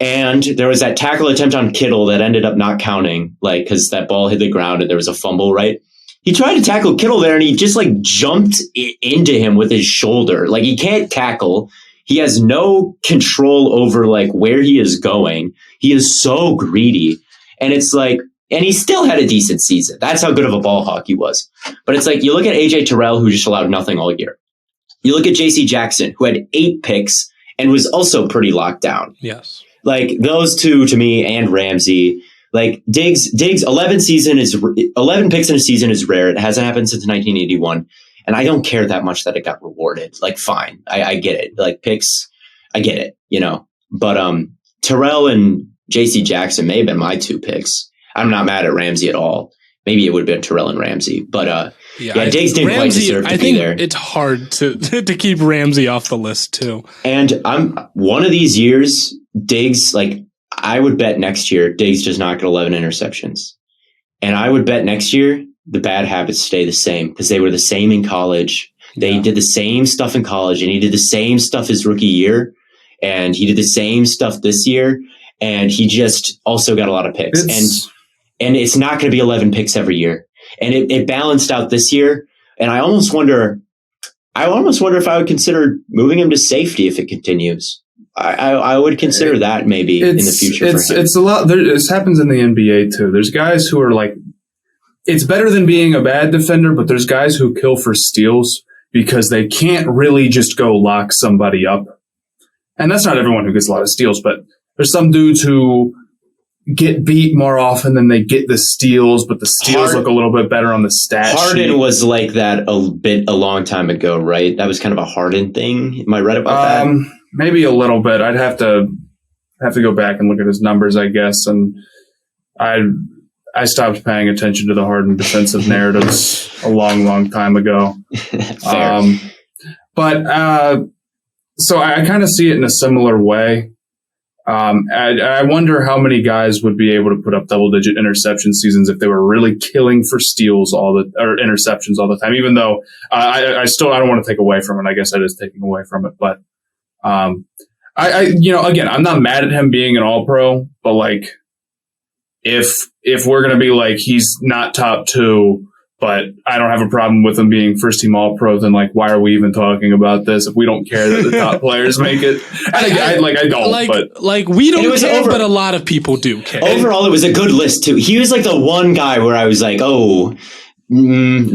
And there was that tackle attempt on Kittle that ended up not counting, because that ball hit the ground and there was a fumble, right? He tried to tackle Kittle there and he just jumped into him with his shoulder. He can't tackle. He has no control over where he is going. He is so greedy. And it's and he still had a decent season. That's how good of a ball hawk he was. But it's you look at AJ Terrell, who just allowed nothing all year. You look at JC Jackson, who had 8 picks and was also pretty locked down. Yes. Those two to me and Ramsey, Diggs 11 picks in a season is rare. It hasn't happened since 1981. And I don't care that much that it got rewarded. Fine. I get it. Picks, I get it, But Terrell and JC Jackson may have been my 2 picks. I'm not mad at Ramsey at all. Maybe it would have been Terrell and Ramsey, but Diggs didn't quite deserve to be there. It's hard to keep Ramsey off the list too. And I'm one of these years, Diggs, I would bet next year Diggs does not get 11 interceptions, and I would bet next year the bad habits stay the same because they were the same in college. They did the same stuff in college, and he did the same stuff his rookie year, and he did the same stuff this year, and he just also got a lot of picks. And it's not going to be 11 picks every year. And it balanced out this year. And I almost wonder if I would consider moving him to safety if it continues. I would consider that maybe in the future. It's a lot. This happens in the NBA too. There's guys who are it's better than being a bad defender, but there's guys who kill for steals because they can't really just go lock somebody up. And that's not everyone who gets a lot of steals, but there's some dudes who get beat more often than they get the steals, but the steals look a little bit better on the stat sheet. Harden was like that a long time ago, right? That was kind of a Harden thing. Am I right about that? Maybe a little bit. I'd have to go back and look at his numbers, I guess. And I stopped paying attention to the Harden defensive narratives a long time ago. Fair. So I kind of see it in a similar way. I wonder how many guys would be able to put up double-digit interception seasons if they were really killing for steals or interceptions all the time. Even though I don't want to take away from it. I guess I is taking away from it. But again, I'm not mad at him being an All-Pro. But like, if we're gonna be like he's not top 2, but I don't have a problem with him being first-team All-Pro, then like, why are we even talking about this if we don't care that the top players make it? I don't. We don't care, but a lot of people do care. Overall, it was a good list too. He was like the one guy where I was like, no, that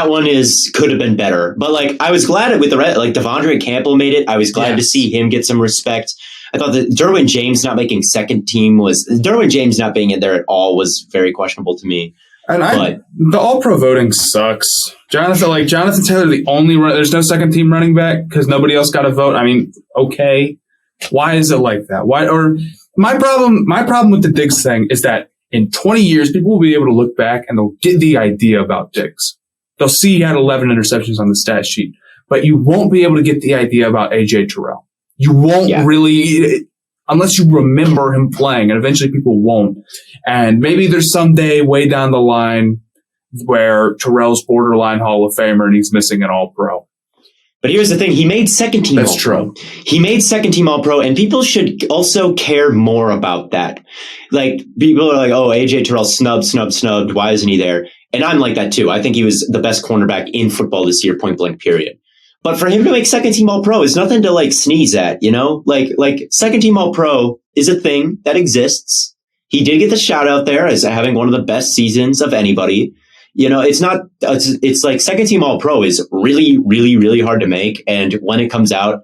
one could have been better. But like, I was glad with Devondre Campbell made it. I was glad to see him get some respect. I thought that Derwin James not making second team Derwin James not being in there at all was very questionable to me. And the All-Pro voting sucks. Jonathan Taylor, there's no second team running back because nobody else got a vote. I mean, okay, why is it like that? My problem with the Diggs thing is that in 20 years, people will be able to look back and they'll get the idea about Diggs. They'll see he had 11 interceptions on the stat sheet, but you won't be able to get the idea about AJ Terrell. You won't really, unless you remember him playing, and eventually people won't. And maybe there's some day way down the line where Terrell's borderline Hall of Famer and he's missing an All-Pro. But here's the thing. He made second team That's All-Pro. true. He made second team All-Pro, and people should also care more about that. Like, people are like, oh, AJ Terrell snubbed. Why isn't he there? And I'm like that too. I think he was the best cornerback in football this year, point blank, period. But for him to make second team All-Pro is nothing to like sneeze at, you know? Like second team All-Pro is a thing that exists. He did get the shout out there as having one of the best seasons of anybody. You know, it's like second team All-Pro is really, really, really hard to make. And when it comes out,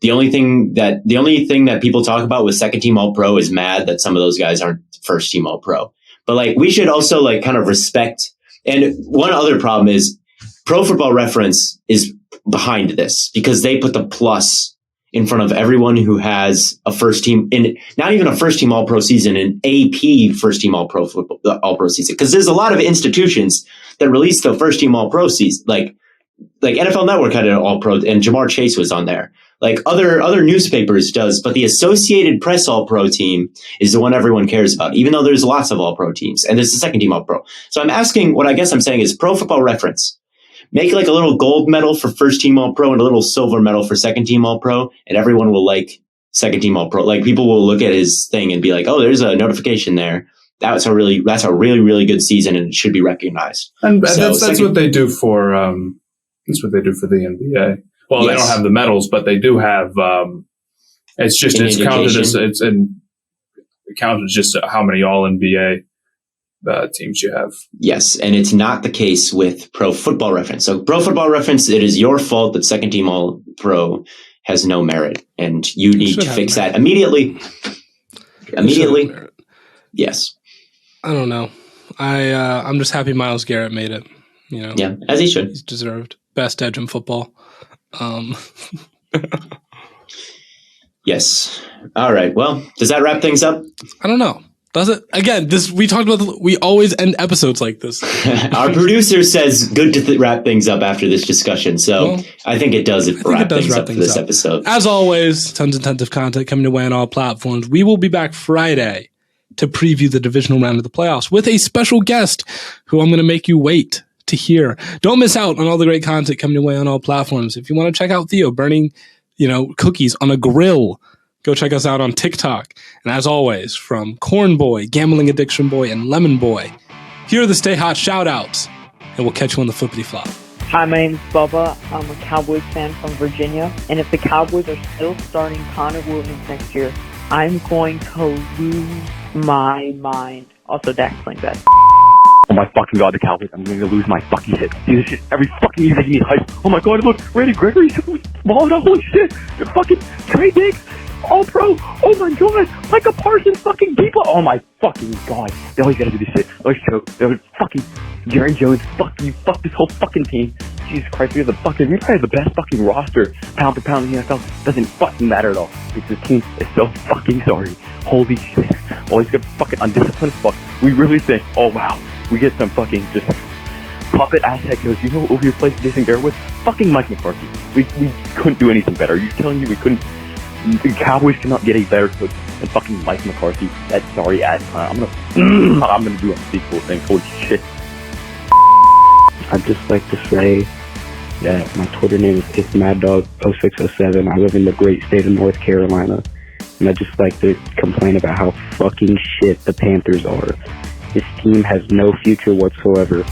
the only thing that people talk about with second team All-Pro is mad that some of those guys aren't first team All-Pro. But like, we should also like kind of respect. And one other problem is Pro Football Reference is behind this because they put the plus in front of everyone who has a first team, in not even a first team All-Pro season, an AP first team All-Pro football, All-Pro season. Because there's a lot of institutions that release the first team All-Pro season, like NFL Network had an All-Pro, and Jamar Chase was on there. Like other newspapers does, but the Associated Press All-Pro team is the one everyone cares about, even though there's lots of All-Pro teams, and there's a second team All-Pro. So I'm asking, what I guess I'm saying is Pro Football Reference. Make like a little gold medal for first team All-Pro and a little silver medal for second team All-Pro, and everyone will like second team All-Pro. Like, people will look at his thing and be like, "Oh, there's a notification there. That's a really, really good season, and it should be recognized." And that's what they do for the NBA. Well, yes. They don't have the medals, but they do have. It's counted just how many All NBA teams you have. Yes, and it's not the case with Pro Football Reference. So Pro Football Reference, it is your fault that second team All-Pro has no merit, and you need to fix that immediately. Immediately. Yes. I don't know. I'm just happy Myles Garrett made it. You know. Yeah, as he should. He's deserved. Best edge in football. Yes. All right. Well, does that wrap things up? I don't know. Does it? Again, we talked about. We always end episodes like this. Our producer says good to wrap things up after this discussion, so I think it does wrap things up for this episode. As always, tons of content coming your way on all platforms. We will be back Friday to preview the divisional round of the playoffs with a special guest who I'm going to make you wait to hear. Don't miss out on all the great content coming your way on all platforms. If you want to check out Theo burning, cookies on a grill, go check us out on TikTok. And as always, from Corn Boy, Gambling Addiction Boy, and Lemon Boy, here are the Stay Hot shout-outs, and we'll catch you on the flippity-flop. Hi, my name's Bubba. I'm a Cowboys fan from Virginia. And if the Cowboys are still starting Connor Williams next year, I'm going to lose my mind. Also, Dak's playing bad. Oh my fucking god, the Cowboys. I'm going to lose my fucking shit. See this shit every fucking year they give me hype. Oh my god, look, Randy Gregory, holy shit. The fucking Trey Diggs. All pro. Oh my god. Micah Parsons fucking people. Oh my fucking god. They always gotta do this shit. Always choke. They're fucking Jaron Jones. Fuck you. Fuck this whole fucking team. Jesus Christ, we probably have the best fucking roster, pound for pound in the NFL. Doesn't fucking matter at all. Because this team is so fucking sorry. Holy shit. Always get fucking undisciplined as fuck. We really think, oh wow, we get some fucking just puppet ass head coach. You know who we replaced Jason Garrett with? Fucking Mike McCarthy. We couldn't do anything better. Are you telling me we couldn't? The Cowboys cannot get a better coach than fucking Mike McCarthy. That sorry ass clown. I'm gonna do a sequel thing. Holy shit. I'd just like to say that my Twitter name is MadDog0607. I live in the great state of North Carolina. And I'd just like to complain about how fucking shit the Panthers are. This team has no future whatsoever.